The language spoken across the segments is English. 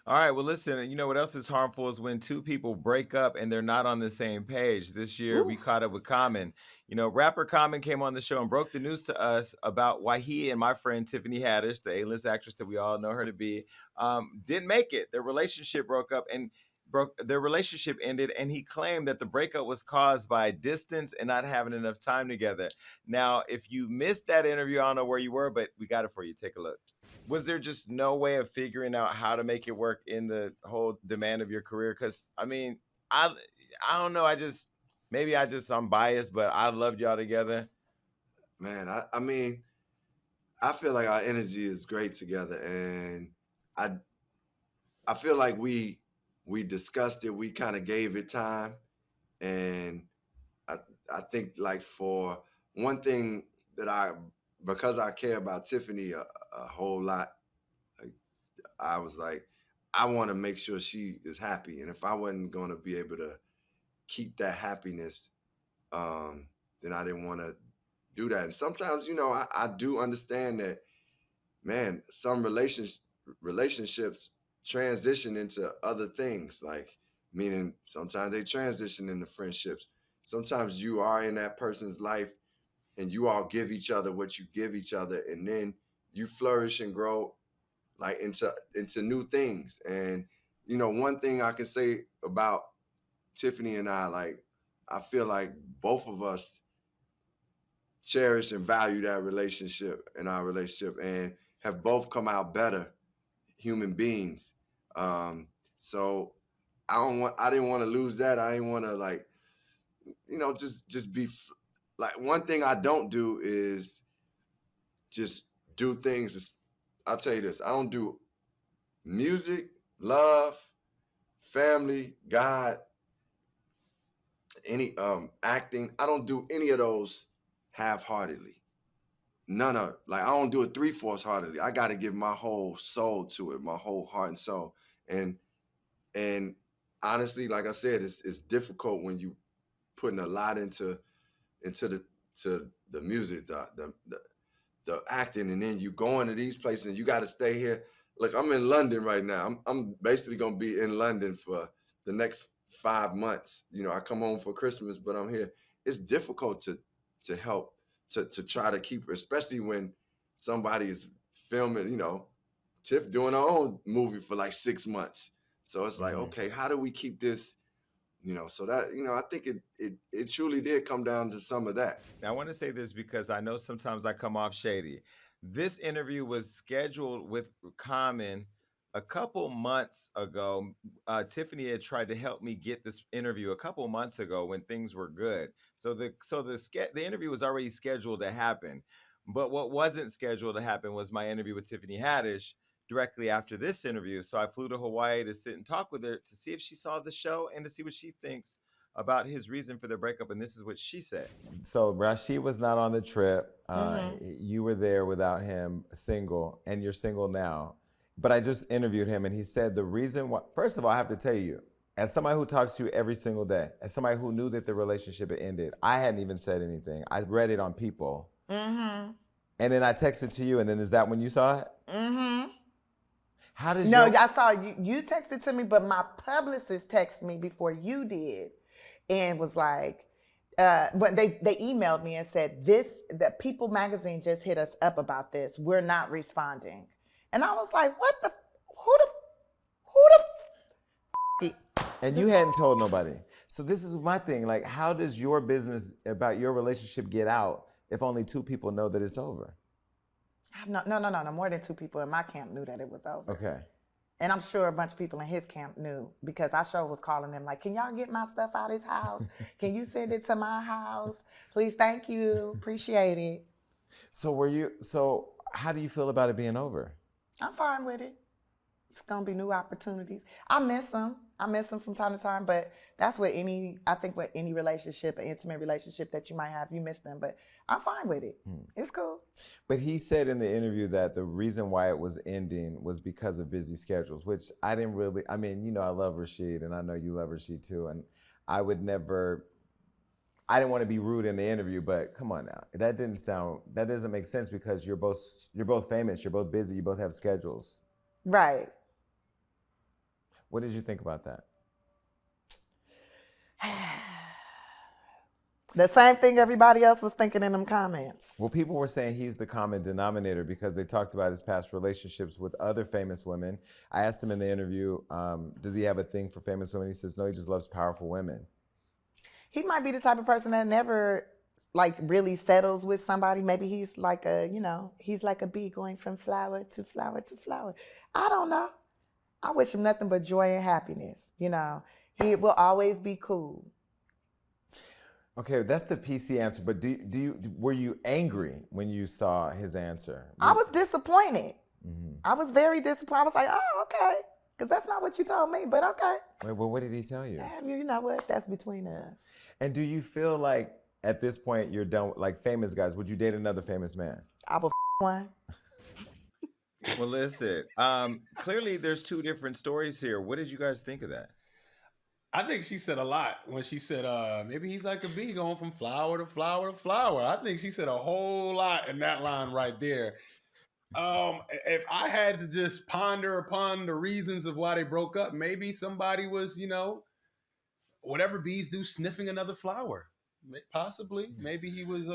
All right, well, listen, you know what else is harmful is when two people break up and they're not on the same page. This year, Ooh. we caught up with Common. You know, rapper Common came on the show and broke the news to us about why he and my friend Tiffany Haddish, the A-list actress that we all know her to be, didn't make it. Their relationship broke up and broke their relationship ended, and he claimed that the breakup was caused by distance and not having enough time together. Now, if you missed that interview, I don't know where you were, but we got it for you. Take a look. Was there just no way of figuring out how to make it work in the whole demand of your career? Because I mean, I I don't know. I just maybe I'm biased, but I loved y'all together. Man, I mean, I feel like our energy is great together, and I I feel like we discussed it. We kind of gave it time, and I I think like for one thing that I because I care about Tiffany a whole lot, like, I was like, I want to make sure she is happy, and if I wasn't going to be able to keep that happiness, then I didn't want to do that. And sometimes, I do understand that, man, some relationships transition into other things, like meaning sometimes they transition into friendships. Sometimes you are in that person's life and you all give each other what you give each other, and then you flourish and grow like into new things. And one thing I can say about Tiffany and I, like, I feel like both of us cherish and value that relationship and our relationship, and have both come out better human beings. So I didn't want to lose that. I didn't want to, like, just be like, one thing I don't do is just do things. I'll tell you this: I don't do music, love, family, God, any acting. I don't do any of those half-heartedly. None of, like, I don't do it three-fourths heartedly. I got to give my whole soul to it, my whole heart and soul. And honestly, like I said, it's difficult when you putting a lot into the music, the acting, and then you going to these places and you got to stay here. Look, I'm in London right now. I'm basically gonna be in London for the next 5 months. I come home for Christmas, but I'm here. It's difficult to help to try to keep, especially when somebody is filming. Tiff doing her own movie for like 6 months. So it's like, Mhm. okay, how do we keep this? So that, I think it truly did come down to some of that. Now, I want to say this because I know sometimes I come off shady. This interview was scheduled with Common a couple months ago. Tiffany had tried to help me get this interview a couple months ago when things were good. So the interview was already scheduled to happen. But what wasn't scheduled to happen was my interview with Tiffany Haddish directly after this interview. So I flew to Hawaii to sit and talk with her to see if she saw the show and to see what she thinks about his reason for the breakup. And this is what she said. So Rashid was not on the trip. Mm-hmm. You were there without him, single, and you're single now. But I just interviewed him, and he said the reason why. First of all, I have to tell you, as somebody who talks to you every single day, as somebody who knew that the relationship had ended, I hadn't even said anything. I read it on People, Mm-hmm. and then I texted to you, and then is that when you saw it? Mm-hmm. How does No, your I saw you. You texted to me, but my publicist texted me before you did, and was like, when they emailed me and said this, that People magazine just hit us up about this. We're not responding, and I was like, what the, who the, and you this? hadn't told nobody. So this is my thing. Like, how does your business about your relationship get out if only two people know that it's over? No, no, no, no, no. More than two people in my camp knew that it was over. Okay. And I'm sure a bunch of people in his camp knew because I sure was calling them like, can y'all get my stuff out of his house? Can you send it to my house? Please, thank you. Appreciate it. So how do you feel about it being over? I'm fine with it. It's gonna be new opportunities. I miss him. I miss him from time to time, but that's what I think with any relationship, an intimate relationship that you might have, you miss them. But I'm fine with it. It's cool. But he said in the interview that the reason why it was ending was because of busy schedules, which I didn't really, I mean, I love Rashid and I know you love Rashid too. And I would never, I didn't want to be rude in the interview, but come on now. That doesn't make sense because you're both famous, you're both busy, you both have schedules. Right. What did you think about that? The same thing everybody else was thinking in them comments. Well, people were saying he's the common denominator because they talked about his past relationships with other famous women. I asked him in the interview, does he have a thing for famous women? He says, no, he just loves powerful women. He might be the type of person that never like really settles with somebody. Maybe he's like a, he's like a bee going from flower to flower to flower. I don't know. I wish him nothing but joy and happiness. He will always be cool. Okay, that's the PC answer. But were you angry when you saw his answer? I was disappointed. I was very disappointed. I was like, oh, okay. Because that's not what you told me, but okay. Wait, well, what did he tell you? You know what? That's between us. And do you feel like at this point you're done with, like, famous guys? Would you date another famous man? I will one. Well, listen, clearly there's two different stories here. What did you guys think of that? I think she said a lot when she said, maybe he's like a bee going from flower to flower to flower. I think she said a whole lot in that line right there. If I had to just ponder upon the reasons of why they broke up, maybe somebody was, whatever bees do, sniffing another flower. Possibly. Maybe he was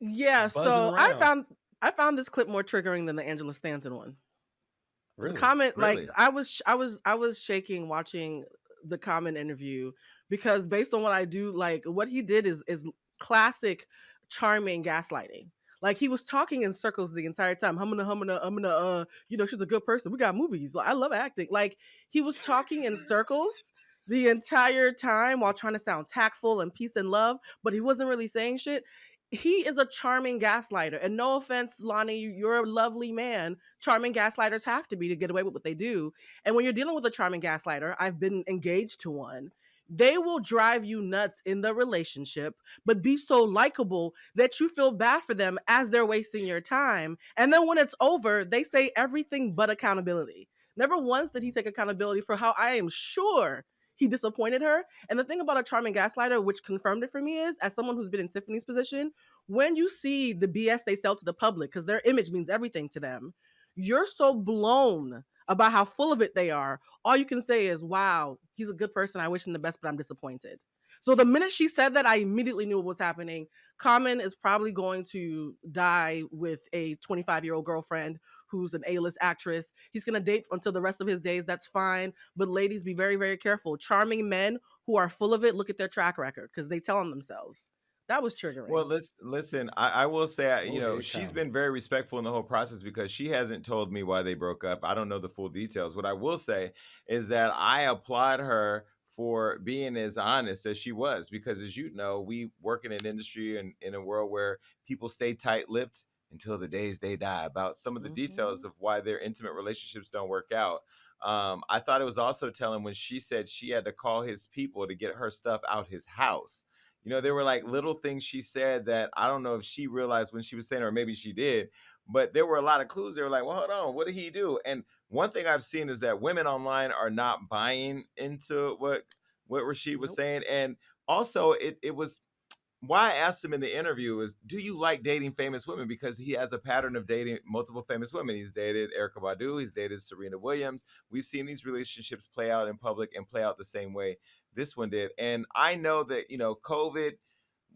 Yeah, buzzing so around. I found this clip more triggering than the Angela Stanton one. Really? The comment, Really? like, I was shaking watching the comment interview because based on what I do, like what he did is classic charming gaslighting. Like he was talking in circles the entire time. I'm gonna, she's a good person. We got movies. Like, I love acting. Like he was talking in circles the entire time while trying to sound tactful and peace and love, but he wasn't really saying shit. He is a charming gaslighter. And no offense, Lonnie, you're a lovely man. Charming gaslighters have to be to get away with what they do. And when you're dealing with a charming gaslighter, I've been engaged to one. They will drive you nuts in the relationship, but be so likable that you feel bad for them as they're wasting your time. And then when it's over, they say everything but accountability. Never once did he take accountability for how I am sure he disappointed her. And the thing about a charming gaslighter, which confirmed it for me, is as someone who's been in Tiffany's position, when you see the BS they sell to the public, because their image means everything to them, you're so blown about how full of it they are. All you can say is, wow, he's a good person. I wish him the best, but I'm disappointed. So the minute she said that, I immediately knew what was happening. Common is probably going to die with a 25-year-old girlfriend who's an A-list actress. He's going to date until the rest of his days. That's fine. But ladies, be very, very careful. Charming men who are full of it, look at their track record because they tell on themselves. That was triggering. Well, listen. I will say, she's counts. been very respectful in the whole process because she hasn't told me why they broke up. I don't know the full details. What I will say is that I applaud her for being as honest as she was because, as you know, we work in an industry and in a world where people stay tight-lipped until the days they die about some of the details of why their intimate relationships don't work out. I thought it was also telling when she said she had to call his people to get her stuff out his house. There were like little things she said that I don't know if she realized when she was saying it, or maybe she did, but there were a lot of clues. They were like, well, hold on, what did he do? And one thing I've seen is that women online are not buying into what Rashid was Nope. saying. And also it was why I asked him in the interview is, do you like dating famous women? Because he has a pattern of dating multiple famous women. He's dated Erica Badu. He's dated Serena Williams. We've seen these relationships play out in public and play out the same way this one did. And I know that, COVID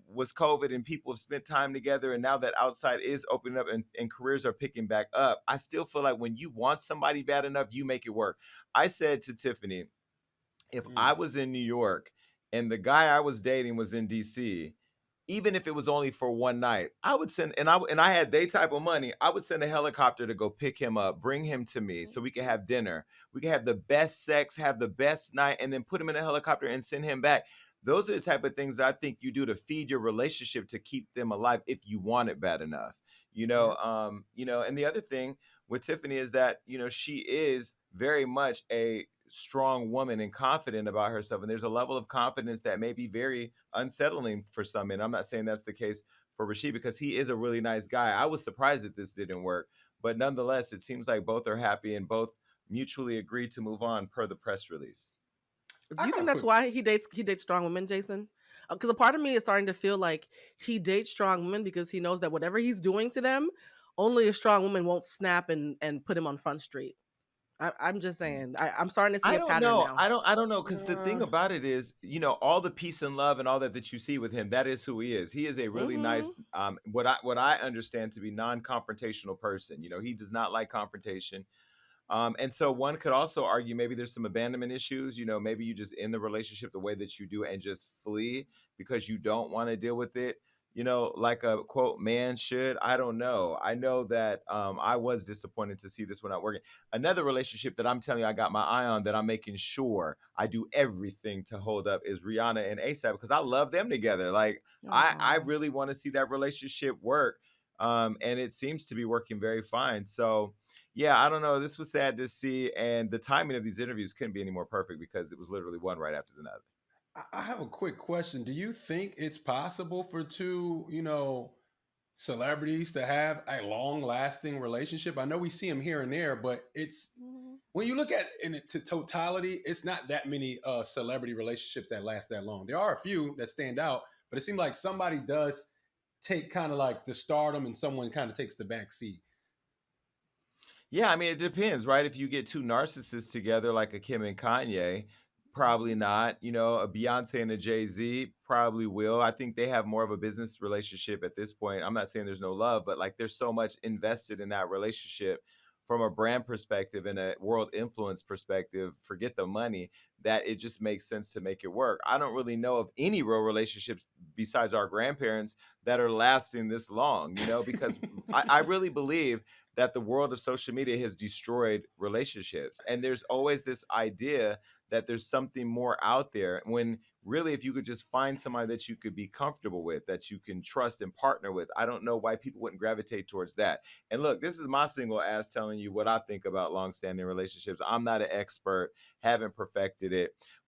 was COVID and people have spent time together. And now that outside is opening up and careers are picking back up, I still feel like when you want somebody bad enough, you make it work. I said to Tiffany, if I was in New York and the guy I was dating was in DC, even if it was only for one night, I would send, and I had they type of money, I would send a helicopter to go pick him up, bring him to me so we could have dinner. We could have the best sex, have the best night, and then put him in a helicopter and send him back. Those are the type of things that I think you do to feed your relationship to keep them alive if you want it bad enough. And the other thing with Tiffany is that, she is very much a strong woman and confident about herself. And there's a level of confidence that may be very unsettling for some men. I'm not saying that's the case for Rashid because he is a really nice guy. I was surprised that this didn't work. But nonetheless, it seems like both are happy and both mutually agreed to move on per the press release. Do you think that's why he dates strong women, Jason? Because a part of me is starting to feel like he dates strong women because he knows that whatever he's doing to them, only a strong woman won't snap and put him on Front Street. I'm just saying. I'm starting to see I a don't pattern know. now. I don't know because the thing Yeah. about it is, all the peace and love and all that you see with him, that is who he is. He is a really Mm-hmm. nice, what I understand to be non-confrontational person. He does not like confrontation. And so one could also argue maybe there's some abandonment issues. Maybe you just end the relationship the way that you do and just flee because you don't want to deal with it. Like a quote man should. I don't know. I know that I was disappointed to see this one not working. Another relationship that I'm telling you I got my eye on that I'm making sure I do everything to hold up is Rihanna and ASAP because I love them together. Like I Oh. really want to see that relationship work. And it seems to be working very fine. So yeah, I don't know. This was sad to see, and the timing of these interviews couldn't be any more perfect because it was literally one right after the other. I have a quick question. Do you think it's possible for two, celebrities to have a long-lasting relationship? I know we see them here and there, but it's Mhm. when you look at in it to totality, it's not that many celebrity relationships that last that long. There are a few that stand out, but it seems like somebody does take kind of like the stardom and someone kind of takes the back seat. Yeah, I mean, it depends, right? If you get two narcissists together, like a Kim and Kanye, probably Mhm. not. A Beyonce and a Jay-Z probably will. I think they have more of a business relationship at this point. I'm not saying there's no love, but like there's so much invested in that relationship from a brand perspective and a world influence perspective, forget the money, that it just makes sense to make it work. I don't really know of any real relationships besides our grandparents that are lasting this long, because I really believe that the world of social media has destroyed relationships. And there's always this idea that there's something more out there when really, if you could just find somebody that you could be comfortable with, that you can trust and partner with, I don't know why people wouldn't gravitate towards that. And look, this is my single ass telling you what I think about long-standing relationships. I'm not an expert, haven't perfected it,